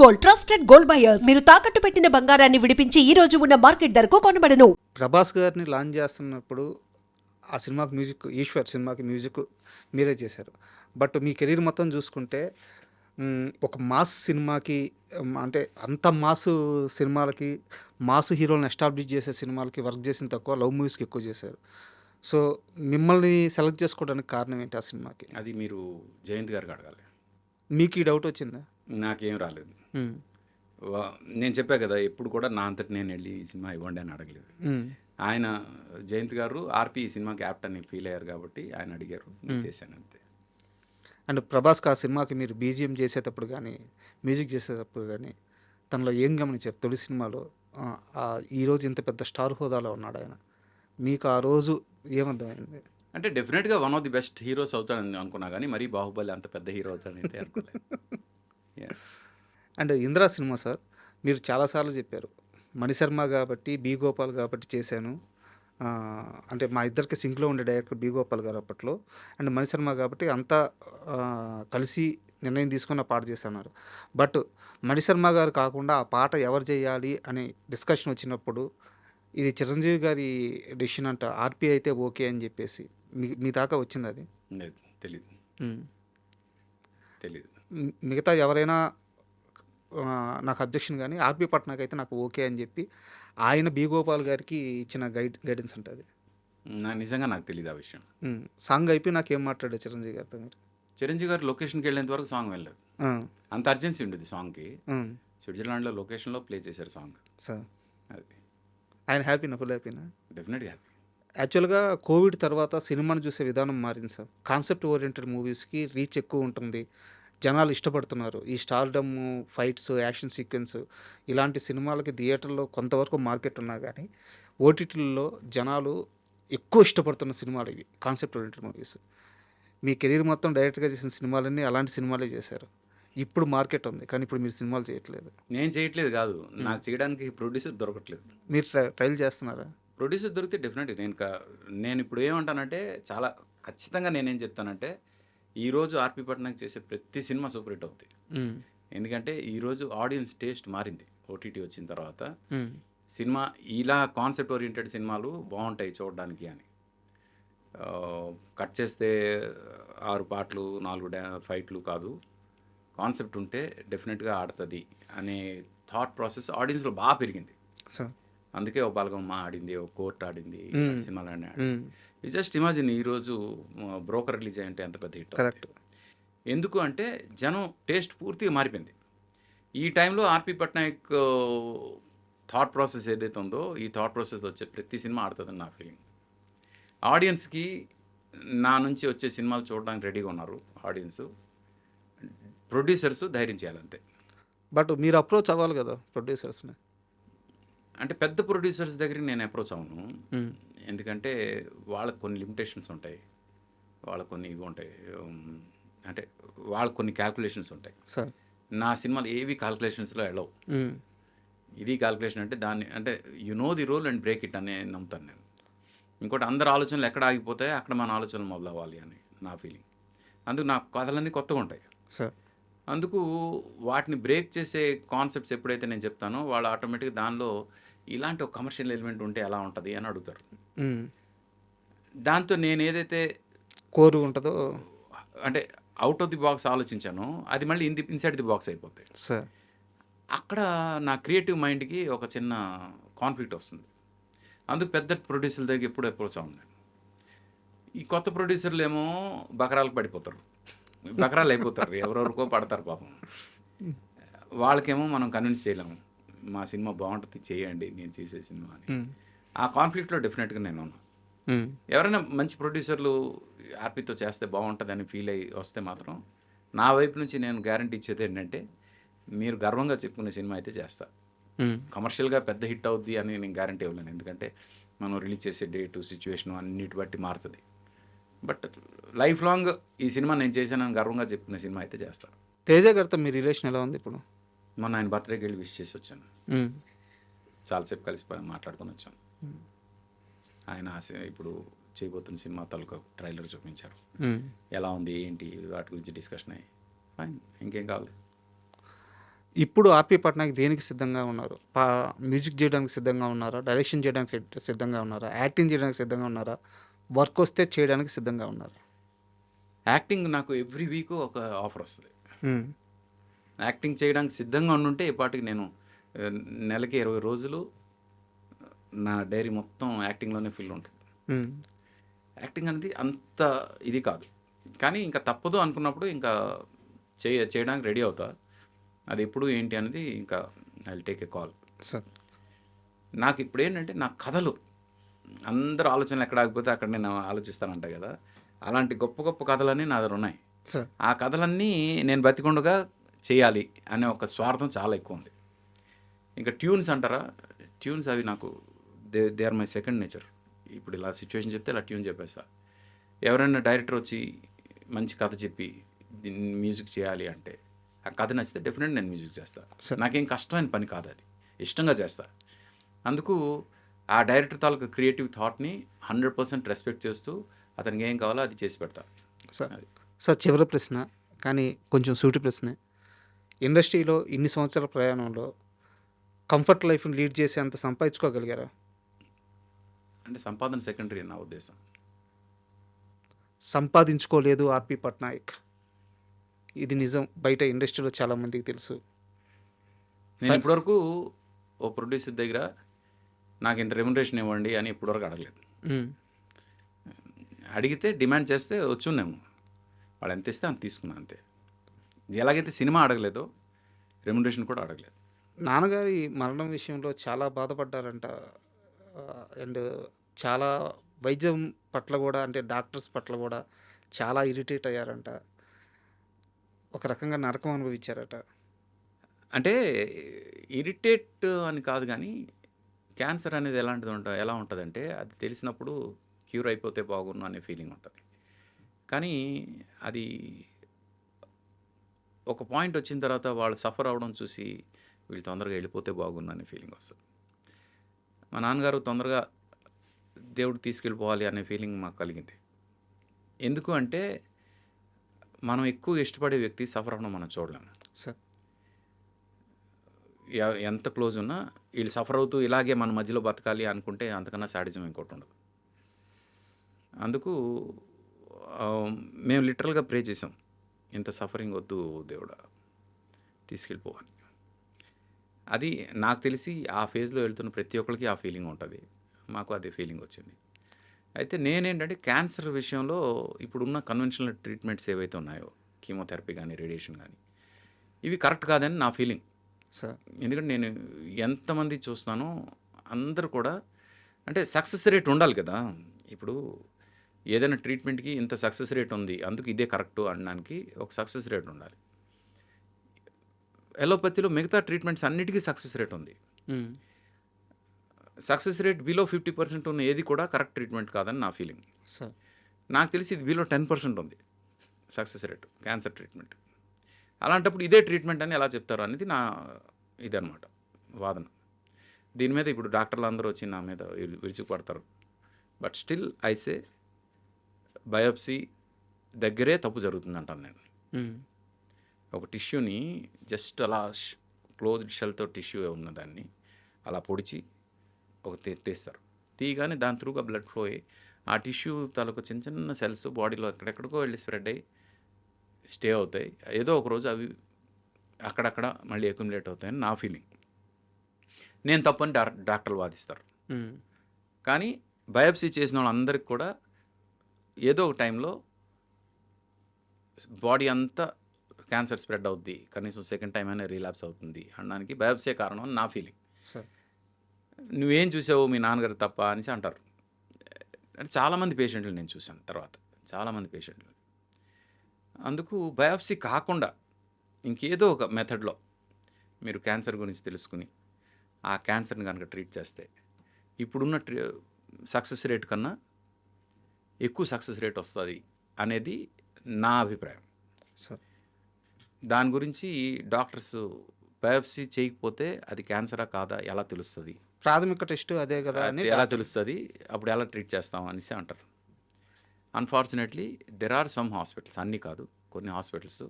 Gold, trusted gold buyers. మీరు తాకట్టు పెట్టిన బంగారాన్ని విడిపించి ఈ రోజు ఉన్న మార్కెట్ ధరకు కొనబడను. ప్రభాస్ గారిని లాంచ్ చేస్తున్నప్పుడు ఆ సినిమాకి మ్యూజిక్, ఈశ్వర్ సినిమాకి మ్యూజిక్ మీరే చేశారు. బట్ మీ కెరీర్ మొత్తం చూసుకుంటే ఒక మాస్ సినిమాకి అంటే అంత మాస్ సినిమాలకి, మాస్ హీరోలను ఎస్టాబ్లిష్ చేసే సినిమాలకి వర్క్ చేసిన తక్కువ, లవ్ మూవీస్కి ఎక్కువ చేశారు. సో మిమ్మల్ని సెలెక్ట్ చేసుకోవడానికి కారణం ఏంటి ఆ సినిమాకి? అది మీరు జయంత్ గారికి అడగాలి. మీకు ఈ డౌట్ వచ్చిందా? నాకేం రాలేదు. నేను చెప్పా కదా, ఎప్పుడు కూడా నా అంతటి నేను వెళ్ళి ఈ సినిమా ఇవ్వండి అని అడగలేదు. ఆయన జయంత్ గారు ఆర్పి ఈ సినిమాకి యాప్ట్ అని ఫీల్ అయ్యారు కాబట్టి ఆయన అడిగారు, నేను చేశాను అంతే. అండ్ ప్రభాస్కి ఆ సినిమాకి మీరు బీజిఎం చేసేటప్పుడు కానీ, మ్యూజిక్ చేసేటప్పుడు కానీ తనలో ఏం గమనించారు? తొలి సినిమాలో ఈరోజు ఇంత పెద్ద స్టార్ హోదాలో ఉన్నాడు ఆయన, మీకు ఆ రోజు ఏమర్థమైంది? అంటే డెఫినెట్గా one of the best heroes అవుతాడని అనుకున్నా, కానీ మరీ బాహుబలి అంత పెద్ద హీరో అవుతాడంటే అనుకోలేదు. అండ్ ఇంద్రా సినిమా సార్, మీరు చాలాసార్లు చెప్పారు మణిశర్మ కాబట్టి, బి గోపాల్ కాబట్టి చేశాను. అంటే మా ఇద్దరికి సింక్లో ఉండే డైరెక్టర్ బి గోపాల్ గారు అప్పట్లో, అండ్ మణిశర్మ కాబట్టి అంతా కలిసి నిర్ణయం తీసుకున్న పాట చేస్తున్నారు. బట్ మణిశర్మ గారు కాకుండా ఆ పాట ఎవరు చేయాలి అనే డిస్కషన్ వచ్చినప్పుడు ఇది చిరంజీవి గారి డెసిషన్ అంట, ఆర్పి అయితే ఓకే అని చెప్పేసి మీ దాకా వచ్చింది అది? తెలీదు. మిగతా ఎవరైనా నాకు అబ్జెక్షన్, కానీ ఆర్పి పట్నాయక్ అయితే నాకు ఓకే అని చెప్పి ఆయన బి గోపాల్ గారికి ఇచ్చిన గైడెన్స్ ఉంటుంది. నిజంగా నాకు తెలియదు ఆ విషయం. సాంగ్ అయిపోయి నాకు ఏం మాట్లాడారు చిరంజీవి గారితో? మీరు చిరంజీవి గారు లొకేషన్కి వెళ్ళేంత వరకు సాంగ్ వెళ్ళలేదు. అంత అర్జెన్సీ ఉండేది సాంగ్కి. స్విట్జర్లాండ్లో లొకేషన్లో ప్లే చేశారు సాంగ్. సార్ అది ఆయన హ్యాపీనా? ఫుల్ హ్యాపీనా? డెఫినెట్గా హ్యాపీ. యాక్చువల్గా కోవిడ్ తర్వాత సినిమాను చూసే విధానం మారింది సార్. కాన్సెప్ట్ ఓరియంటెడ్ మూవీస్కి రీచ్ ఎక్కువ ఉంటుంది, జనాలు ఇష్టపడుతున్నారు. ఈ స్టార్డమ్, ఫైట్స్, యాక్షన్ సీక్వెన్స్ ఇలాంటి సినిమాలకి థియేటర్లో కొంతవరకు మార్కెట్ ఉన్నా కానీ ఓటీటీల్లో జనాలు ఎక్కువ ఇష్టపడుతున్న సినిమాలు ఇవి, కాన్సెప్ట్ ఓరియంటెడ్ మూవీస్. మీ కెరీర్ మొత్తం డైరెక్ట్గా చేసిన సినిమాలన్నీ అలాంటి సినిమాలే చేశారు. ఇప్పుడు మార్కెట్ ఉంది, కానీ ఇప్పుడు మీరు సినిమాలు చేయట్లేదు. నేను చేయట్లేదు కాదు, నాకు చేయడానికి ప్రొడ్యూసర్ దొరకట్లేదు. మీరు ట్రైల్ చేస్తున్నారా? ప్రొడ్యూసర్ దొరికితే డెఫినెట్గా నేను ఇప్పుడు ఏమంటానంటే, చాలా ఖచ్చితంగా నేనేం చెప్తానంటే, ఈరోజు ఆర్పి పట్నాయక్ చేసే ప్రతి సినిమా సూపర్ హిట్ అవుతాయి. ఎందుకంటే ఈరోజు ఆడియన్స్ టేస్ట్ మారింది. ఓటీటీ వచ్చిన తర్వాత సినిమా ఇలా కాన్సెప్ట్ ఓరియంటెడ్ సినిమాలు బాగుంటాయి చూడడానికి అని. కట్ చేస్తే 6 పాటలు 4 ఫైట్లు కాదు, కాన్సెప్ట్ ఉంటే డెఫినెట్గా ఆడుతుంది అనే థాట్ ప్రాసెస్ ఆడియన్స్లో బాగా పెరిగింది. అందుకే ఓ బలగమ్మ ఆడింది, ఓ కోర్ట్ ఆడింది, సినిమాలన్నీ ఆడింది. జస్ట్ ఇమాజిన్ ఈరోజు బ్రోకర్ రిలీజ్ అయ్యంటే ఎంత పెద్ద హిట్. కరెక్ట్. ఎందుకు అంటే జనం టేస్ట్ పూర్తిగా మారిపోయింది. ఈ టైంలో ఆర్పి పట్నాయక్ థాట్ ప్రాసెస్ ఏదైతే ఉందో, ఈ థాట్ ప్రాసెస్ వచ్చే ప్రతి సినిమా ఆడుతుందని నా ఫీలింగ్. ఆడియన్స్కి నా నుంచి వచ్చే సినిమాలు చూడడానికి రెడీగా ఉన్నారు ఆడియన్స్. ప్రొడ్యూసర్స్ ధైర్యం చేయాలంతే. బట్ మీరు అప్రోచ్ అవ్వాలి కదా ప్రొడ్యూసర్స్ని. అంటే పెద్ద ప్రొడ్యూసర్స్ దగ్గరికి నేను అప్రోచ్ అవ్వను. ఎందుకంటే వాళ్ళకు కొన్ని లిమిటేషన్స్ ఉంటాయి, వాళ్ళకు కొన్ని ఇవి ఉంటాయి, అంటే వాళ్ళకు కొన్ని క్యాల్కులేషన్స్ ఉంటాయి. నా సినిమాలు ఏవి క్యాల్కులేషన్స్లో వెళ్ళవు. ఇది క్యాల్కులేషన్ అంటే దాన్ని, అంటే you know the roll and break it అనే నమ్ముతాను నేను. ఇంకోటి, అందరు ఆలోచనలు ఎక్కడ ఆగిపోతాయి అక్కడ మన ఆలోచనలు మొదలు అవ్వాలి అని నా ఫీలింగ్. అందుకు నా కథలన్నీ కొత్తగా ఉంటాయి. అందుకు వాటిని బ్రేక్ చేసే కాన్సెప్ట్స్ ఎప్పుడైతే నేను చెప్తానో, వాళ్ళు ఆటోమేటిక్గా దానిలో ఇలాంటి ఒక కమర్షియల్ ఎలిమెంట్ ఉంటే ఎలా ఉంటుంది అని అడుగుతారు. దాంతో నేను ఏదైతే కోరు ఉంటుందో, అంటే అవుట్ ఆఫ్ ది బాక్స్ ఆలోచించానో, అది మళ్ళీ ఇన్సైడ్ ది బాక్స్ అయిపోతాయి. అక్కడ నా క్రియేటివ్ మైండ్కి ఒక చిన్న కాన్ఫ్లిక్ట్ వస్తుంది. అందుకు పెద్ద ప్రొడ్యూసర్ల దగ్గర ఎప్పుడు అప్రోచ్ అవ్వను. ఈ కొత్త ప్రొడ్యూసర్లు ఏమో బకరాలకు పడిపోతారు, బకరాలు అయిపోతారు, ఎవరెవరికో పడతారు పాపం. వాళ్ళకేమో మనం కన్విన్స్ చేయలేము, మా సినిమా బాగుంటుంది చేయండి, నేను చేసే సినిమా అని. ఆ కాన్ఫ్లిక్ట్లో డెఫినెట్గా నేను ఉన్నాను. ఎవరైనా మంచి ప్రొడ్యూసర్లు ఆర్పితో చేస్తే బాగుంటుందని ఫీల్ అయ్యి వస్తే మాత్రం నా వైపు నుంచి నేను గ్యారంటీ ఇచ్చేది ఏంటంటే, మీరు గర్వంగా చెప్పుకునే సినిమా అయితే చేస్తా. కమర్షియల్గా పెద్ద హిట్ అవుద్ది అని నేను గ్యారంటీ ఇవ్వలేను, ఎందుకంటే మనం రిలీజ్ చేసే డేటు, సిచ్యువేషన్ అన్నిటి బట్టి మారుతుంది. బట్ లైఫ్ లాంగ్ ఈ సినిమా నేను చేశానని గర్వంగా చెప్పుకునే సినిమా అయితే చేస్తాను. తేజ గారితో మీ రిలేషన్ ఎలా ఉంది ఇప్పుడు? మొన్న ఆయన బర్త్డేకి వెళ్ళి విష్ చేసి వచ్చాను. చాలాసేపు కలిసి మాట్లాడుకొని వచ్చాను. ఆయన ఇప్పుడు చేయబోతున్న సినిమా తాలూకా ట్రైలర్ చూపించారు. ఎలా ఉంది ఏంటి వాటి గురించి డిస్కషన్ అయ్యి ఫైన్, ఇంకేం కావాలి. ఇప్పుడు ఆర్‌పీ పట్నాయక్ దేనికి సిద్ధంగా ఉన్నారు? మ్యూజిక్ చేయడానికి సిద్ధంగా ఉన్నారా? డైరెక్షన్ చేయడానికి సిద్ధంగా ఉన్నారా? యాక్టింగ్ చేయడానికి సిద్ధంగా ఉన్నారా? వర్క్ వస్తే చేయడానికి సిద్ధంగా ఉన్నారా? యాక్టింగ్ నాకు ఎవ్రీ వీక్ ఒక ఆఫర్ వస్తుంది. హ్మ్. యాక్టింగ్ చేయడానికి సిద్ధంగా ఉండుంటే ఇప్పటికి నేను నెలకి 20 రోజులు నా డైరీ మొత్తం యాక్టింగ్లోనే ఫిల్ ఉంటుంది. హ్మ్. యాక్టింగ్ అనేది అంత ఇది కాదు, కానీ ఇంకా తప్పదు అనుకున్నప్పుడు ఇంకా చేయడానికి రెడీ అవుతా. అది ఎప్పుడు ఏంటి అనేది ఇంకా I will take a call. Sir. నాకు ఇప్పుడు ఏంటంటే నా కథలు అందరు ఆలోచనలు ఎక్కడ ఆగిపోతే అక్కడ నేను ఆలోచిస్తానంట కదా, అలాంటి గొప్ప గొప్ప కథలన్నీ నా దగ్గర ఉన్నాయి. సార్. ఆ కథలన్నీ నేను బతికుండగా చేయాలి అనే ఒక స్వార్థం చాలా ఎక్కువ ఉంది. ఇంకా ట్యూన్స్ అంటారా, ట్యూన్స్ అవి నాకు they are my second nature. ఇప్పుడు ఇలా సిచ్యువేషన్ చెప్తే ఇలా ట్యూన్ చెప్పేస్తా. ఎవరైనా డైరెక్టర్ వచ్చి మంచి కథ చెప్పి దీన్ని మ్యూజిక్ చేయాలి అంటే ఆ కథ నచ్చితే డెఫినెట్ నేను మ్యూజిక్ చేస్తాను. సరే. నాకేం కష్టమైన పని కాదు, అది ఇష్టంగా చేస్తా. అందుకు ఆ డైరెక్టర్ తాలూకు క్రియేటివ్ థాట్ని 100% రెస్పెక్ట్ చేస్తూ అతనికి ఏం కావాలో అది చేసి పెడతా. సార్. సార్, చివరి ప్రశ్న, కానీ కొంచెం సూటి ప్రశ్నే. ఇండస్ట్రీలో ఇన్ని సంవత్సరాల ప్రయాణంలో కంఫర్ట్ లైఫ్ని లీడ్ చేసేంత సంపాదించుకోగలిగారా? అంటే సంపాదన సెకండరీ నా ఉద్దేశం. సంపాదించుకోలేదు ఆర్‌పీ పట్నాయక్, ఇది నిజం. బయట ఇండస్ట్రీలో చాలామందికి తెలుసు. నేను ఇప్పటివరకు ఓ ప్రొడ్యూసర్ దగ్గర నాకు ఇంత రెమ్యునరేషన్ ఇవ్వండి అని ఇప్పటివరకు అడగలేదు. హ్మ్. అడిగితే డిమాండ్ చేస్తే వచ్చున్నాము, వాళ్ళు ఎంత ఇస్తే అంత తీసుకున్నా అంతే. ఎలాగైతే సినిమా అడగలేదో రెమ్యునరేషన్ కూడా అడగలేదు. నాన్నగారి మరణం విషయంలో చాలా బాధపడ్డారంట. అండ్ చాలా వైద్యం పట్ల కూడా, అంటే డాక్టర్స్ పట్ల కూడా చాలా ఇరిటేట్ అయ్యారంట. ఒక రకంగా నరకం అనుభవించారట. అంటే ఇరిటేట్ అని కాదు, కానీ క్యాన్సర్ అనేది ఎలా ఉంటుందంటే అది తెలిసినప్పుడు క్యూర్ అయిపోతే బాగున్ను అనే ఫీలింగ్ ఉంటుంది. కానీ అది ఒక పాయింట్ వచ్చిన తర్వాత వాళ్ళు సఫర్ అవ్వడం చూసి వీళ్ళు తొందరగా వెళ్ళిపోతే బాగున్ను అనే ఫీలింగ్ వస్తుంది. మా నాన్నగారు తొందరగా దేవుడు తీసుకెళ్ళిపోవాలి అనే ఫీలింగ్ మాకు కలిగింది. ఎందుకు అంటే మనం ఎక్కువ ఇష్టపడే వ్యక్తి సఫర్ అవ్వడం మనం చూడలేము. సార్. ఎంత క్లోజ్ ఉన్నా వీళ్ళు సఫర్ అవుతూ ఇలాగే మన మధ్యలో బతకాలి అనుకుంటే అంతకన్నా సాడిజం ఇంకోటి ఉండదు. అందుకు మేము లిటరల్గా ప్రే చేసాం, ఇంత సఫరింగ్ వద్దు దేవుడా, తీసుకెళ్ళిపోవాలి. అది నాకు తెలిసి ఆ ఫేజ్లో వెళ్తున్న ప్రతి ఒక్కరికి ఆ ఫీలింగ్ ఉంటుంది. మాకు అదే ఫీలింగ్ వచ్చింది. అయితే నేనేంటంటే క్యాన్సర్ విషయంలో ఇప్పుడున్న కన్వెన్షనల్ ట్రీట్మెంట్స్ ఏవైతే ఉన్నాయో, కీమోథెరపీ కానీ రేడియేషన్ కానీ, ఇవి కరెక్ట్ కాదని నా ఫీలింగ్. సార్. ఎందుకంటే నేను ఎంతమంది చూస్తున్నానో అందరూ కూడా, అంటే సక్సెస్ రేట్ ఉండాలి కదా. ఇప్పుడు ఏదైనా ట్రీట్మెంట్కి ఇంత సక్సెస్ రేట్ ఉంది, అందుకు ఇదే కరెక్టు అనడానికి ఒక సక్సెస్ రేట్ ఉండాలి. ఎలోపతిలో మిగతా ట్రీట్మెంట్స్ అన్నిటికీ సక్సెస్ రేట్ ఉంది. హ్మ్. సక్సెస్ రేట్ బిలో 50% ఉన్న ఏది కూడా కరెక్ట్ ట్రీట్మెంట్ కాదని నా ఫీలింగ్. సార్. నాకు తెలిసి ఇది బిలో 10% ఉంది సక్సెస్ రేటు క్యాన్సర్ ట్రీట్మెంట్. అలాంటప్పుడు ఇదే ట్రీట్మెంట్ అని ఎలా చెప్తారు అనేది నా ఇదనమాట వాదన. దీని మీద ఇప్పుడు డాక్టర్లు అందరూ వచ్చి నా మీద విరుచుకుపడతారు. బట్ స్టిల్ ఐసే బయోప్సీ దగ్గరే తప్పు జరుగుతుంది అంటాను నేను. హ్మ్. ఒక టిష్యూని జస్ట్ అలా క్లోజ్డ్ షెల్తో టిష్యూ ఉన్నదాన్ని అలా పొడిచి ఒక తీస్తారు. తీయగానే దాని త్రూగా బ్లడ్ ఫ్లో అయ్యి ఆ టిష్యూ తాలూకు చిన్న చిన్న సెల్స్ బాడీలో ఎక్కడెక్కడికో వెళ్ళి స్ప్రెడ్ అయ్యి స్టే అవుతాయి. ఏదో ఒక రోజు అవి అక్కడక్కడ మళ్ళీ అక్యుములేట్ అవుతాయని నా ఫీలింగ్. నేను తప్పని డాక్టర్లు వాదిస్తారు. హ్మ్. కానీ బయాప్సీ చేసిన వాళ్ళందరికీ కూడా ఏదో ఒక టైంలో బాడీ అంతా క్యాన్సర్ స్ప్రెడ్ అవుద్ది, కనీసం సెకండ్ టైం అయినా రీలాప్స్ అవుతుంది అనడానికి బయాప్సీ కారణం అని నా ఫీలింగ్. సార్. నువ్వేం చూసావు మీ నాన్నగారు తప్ప అనేసి అంటారు. అంటే చాలామంది పేషెంట్లు నేను చూశాను తర్వాత, చాలామంది పేషెంట్లు. అందుకు బయాప్సీ కాకుండా ఇంకేదో ఒక మెథడ్లో మీరు క్యాన్సర్ గురించి తెలుసుకుని ఆ క్యాన్సర్ని కనుక ట్రీట్ చేస్తే ఇప్పుడున్న సక్సెస్ రేట్ కన్నా ఎక్కువ సక్సెస్ రేట్ వస్తుంది అనేది నా అభిప్రాయం. సార్. దాని గురించి డాక్టర్స్ బయాప్సీ చేయకపోతే అది క్యాన్సరా కాదా ఎలా తెలుస్తుంది, ప్రాథమిక టెస్ట్ అదే కదా అని ఎలా తెలుస్తుంది, అప్పుడు ఎలా ట్రీట్ చేస్తాం అనేసి అంటారు. Unfortunately there are some hospitals, అన్నీ కాదు, కొన్ని హాస్పిటల్స్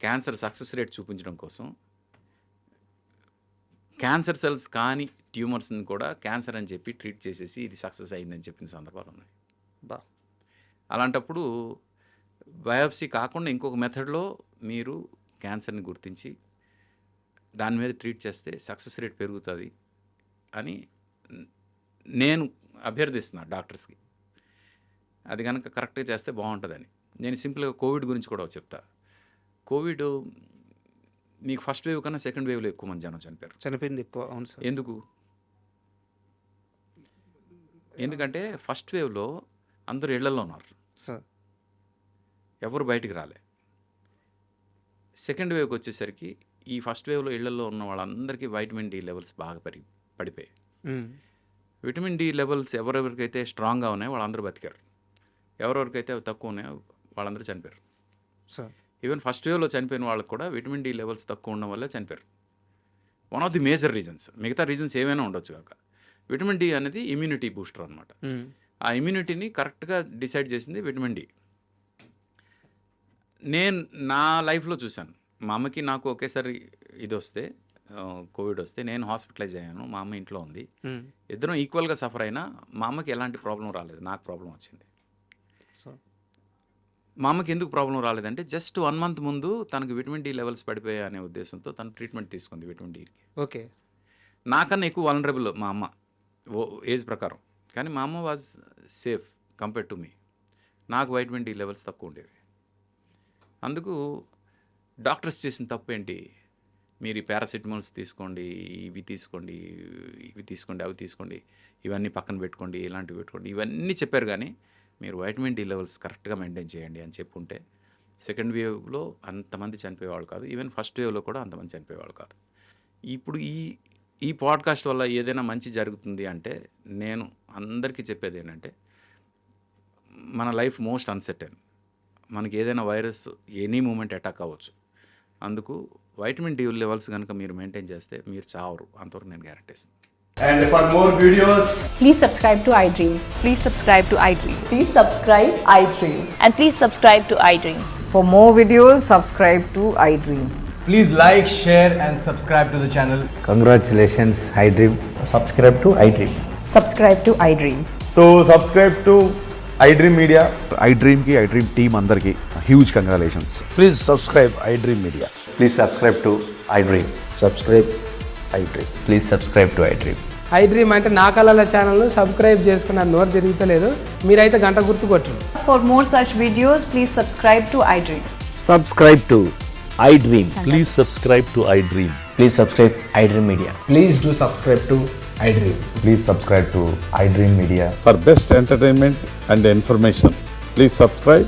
క్యాన్సర్ సక్సెస్ రేట్ చూపించడం కోసం క్యాన్సర్ సెల్స్ కానీ ట్యూమర్స్ని కూడా క్యాన్సర్ అని చెప్పి ట్రీట్ చేసేసి ఇది సక్సెస్ అయిందని చెప్పిన సందర్భాలు ఉన్నాయి. బా అలాంటప్పుడు బయాప్సీ కాకుండా ఇంకొక మెథడ్లో మీరు క్యాన్సర్ని గుర్తించి దాని మీద ట్రీట్ చేస్తే సక్సెస్ రేట్ పెరుగుతుంది అని నేను అభ్యర్థిస్తున్నాను డాక్టర్స్కి. అది కనుక కరెక్ట్గా చేస్తే బాగుంటుందని. నేను సింపుల్గా కోవిడ్ గురించి కూడా చెప్తా. కోవిడ్ మీకు ఫస్ట్ వేవ్ కన్నా సెకండ్ వేవ్లో ఎక్కువ మంది జనం చనిపోయారు. చనిపోయింది ఎక్కువ. అవును సార్. ఎందుకు? ఎందుకంటే ఫస్ట్ వేవ్లో అందరూ ఇళ్లలో ఉన్నారు సార్. ఎవరు బయటికి రాలే. సెకండ్ వేవ్కి వచ్చేసరికి ఈ ఫస్ట్ వేవ్లో ఇళ్లలో ఉన్న వాళ్ళందరికీ వైటమిన్ డి లెవెల్స్ బాగా పడిపోయాయి. విటమిన్ డి లెవెల్స్ ఎవరెవరికైతే స్ట్రాంగ్గా ఉన్నాయో వాళ్ళందరూ బతికారు. ఎవరెవరికైతే అవి తక్కువ ఉన్నాయో వాళ్ళందరూ చనిపోయారు. సార్. ఈవెన్ ఫస్ట్ వేవ్లో చనిపోయిన వాళ్ళకి కూడా విటమిన్ డి లెవెల్స్ తక్కువ ఉండడం వల్లే చనిపోయారు. One of the major reasons. మిగతా రీజన్స్ ఏమైనా ఉండొచ్చు కాక విటమిన్ డి అనేది ఇమ్యూనిటీ బూస్టర్ అనమాట. ఆ ఇమ్యూనిటీని కరెక్ట్గా డిసైడ్ చేసింది విటమిన్ డి. నేను నా లైఫ్లో చూశాను. మా అమ్మకి నాకు ఒకేసారి ఇది వస్తే కోవిడ్ వస్తే నేను హాస్పిటలైజ్ అయ్యాను. మా అమ్మ ఇంట్లో ఉంది. ఇద్దరం ఈక్వల్గా సఫర్ అయినా మా అమ్మకి ఎలాంటి ప్రాబ్లం రాలేదు, నాకు ప్రాబ్లం వచ్చింది. మా అమ్మకి ఎందుకు ప్రాబ్లం రాలేదంటే జస్ట్ 1 month ముందు తనకు విటమిన్ డి లెవెల్స్ పడిపోయాయి అనే ఉద్దేశంతో తను ట్రీట్మెంట్ తీసుకుంది విటమిన్ డికి. ఓకే. నాకన్నా ఎక్కువ వలనరబుల్ మా అమ్మ ఏజ్ ప్రకారం, కానీ మా అమ్మ was safe compare to me. నాకు వైటమిన్ డి లెవెల్స్ తక్కువ ఉండేవి. అందుకు డాక్టర్స్ చేసిన తప్పు ఏంటి? మీరు ఈ పారాసిటమాల్స్ తీసుకోండి, ఇవి తీసుకోండి, ఇవి తీసుకోండి, అవి తీసుకోండి, ఇవన్నీ పక్కన పెట్టుకోండి, ఇలాంటివి పెట్టుకోండి, ఇవన్నీ చెప్పారు. కానీ మీరు వైటమిన్ డి లెవెల్స్ కరెక్ట్గా మెయింటైన్ చేయండి అని చెప్పుంటే సెకండ్ వేవ్లో అంతమంది చనిపోయేవాళ్ళు కాదు. ఈవెన్ ఫస్ట్ వేవ్లో కూడా అంతమంది చనిపోయేవాళ్ళు కాదు. ఇప్పుడు ఈ పాడ్కాస్ట్ వల్ల ఏదైనా మంచి జరుగుతుంది అంటే నేను అందరికీ చెప్పేది ఏంటంటే మన లైఫ్ మోస్ట్ అన్సర్టెన్. మనకి ఏదైనా వైరస్ ఎనీ మూమెంట్ అటాక్ అవ్వచ్చు. అందుకు వైటమిన్ డి లెవెల్స్ కనుక మీరు మెయింటైన్ చేస్తే మీరు చావరు. అంతవరకు నేను గ్యారంటీ ఇస్తాను. And for more videos, Please subscribe to iDream. Please subscribe to iDream. Please subscribe iDream. And please subscribe to iDream. For more videos, subscribe to iDream. please like, share and subscribe to the channel. Congratulations, iDream. Subscribe to iDream. Subscribe to iDream. So subscribe to iDream Media. iDream ki iDream team andarki huge congratulations. Please subscribe iDream Media. Please subscribe to iDream. Subscribe iDream. Please subscribe to iDream. iDream అంటే నా కళల ఛానల్ను subscribe చేసుకున్న నోరు తిరుగుతలేదు. మీరైతే గంట గుర్తు కొట్టండి. For more such videos, please subscribe to iDream. Subscribe to iDream. Please subscribe to iDream. Please subscribe iDream Media. Please do subscribe to iDream. Please subscribe to iDream Media. For best entertainment and information, please subscribe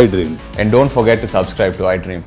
iDream. And don't forget to subscribe to iDream.